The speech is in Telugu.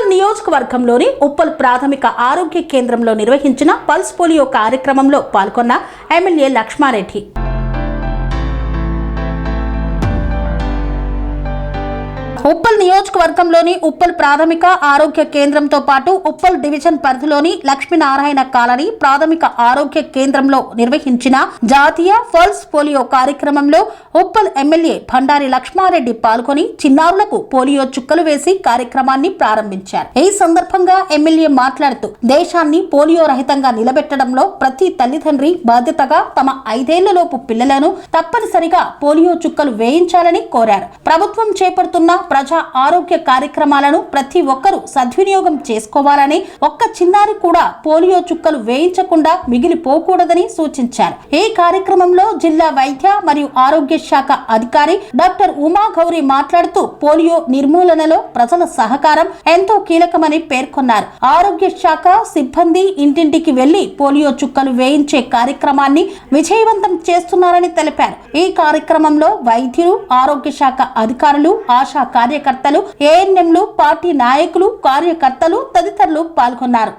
ఉప్పల్ నియోజకవర్గంలోని ఉప్పల్ ప్రాథమిక ఆరోగ్య కేంద్రంలో నిర్వహించిన పల్స్ పోలియో కార్యక్రమంలో పాల్గొన్న ఎమ్మెల్యే లక్ష్మారెడ్డి. ఉప్పల్ నియోజకవర్గంలోని ఉప్పల్ ప్రాథమిక ఆరోగ్య కేంద్రంతో పాటు ఉప్పల్ డివిజన్ పరిధిలోని లక్ష్మీనారాయణ కాలనీ ప్రాథమిక ఆరోగ్య కేంద్రంలో నిర్వహించిన జాతీయ పల్స్ పోలియో కార్యక్రమంలో ఉప్పల్ ఎమ్మెల్యే బండారి లక్ష్మారెడ్డి పాల్గొని చిన్నారులకు పోలియో చుక్కలు వేసి కార్యక్రమాన్ని ప్రారంభించారు. ఈ సందర్భంగా ఎమ్మెల్యే మాట్లాడుతూ దేశాన్ని పోలియో రహితంగా నిలబెట్టడంలో ప్రతి తల్లిదండ్రి బాధ్యతగా తమ 5 ఏళ్లలోపు పిల్లలను తప్పనిసరిగా పోలియో చుక్కలు వేయించాలని కోరారు. ప్రభుత్వం చేపడుతున్న ప్రజా ఆరోగ్య కార్యక్రమాలను ప్రతి ఒక్కరూ సద్వినియోగం చేసుకోవాలని, ఒక్క చిన్నారి కూడా పోలియో చుక్కలు వేయించకుండా మిగిలిపోకూడదని సూచించారు. ఈ కార్యక్రమంలో జిల్లా వైద్య మరియు ఆరోగ్య శాఖ అధికారి డాక్టర్ ఉమా గౌరి మాట్లాడుతూ పోలియో నిర్మూలనలో ప్రజల సహకారం ఎంతో కీలకమని పేర్కొన్నారు. ఆరోగ్య శాఖ సిబ్బంది ఇంటింటికి వెళ్లి పోలియో చుక్కలు వేయించే కార్యక్రమాన్ని విజయవంతం చేస్తున్నారని తెలిపారు. ఈ కార్యక్రమంలో వైద్యులు, ఆరోగ్య శాఖ అధికారులు, ఆశా కార్యకర్తలు, ఏఎన్ఎంలు, పార్టీ నాయకులు, కార్యకర్తలు తదితరులు పాల్గొన్నారు.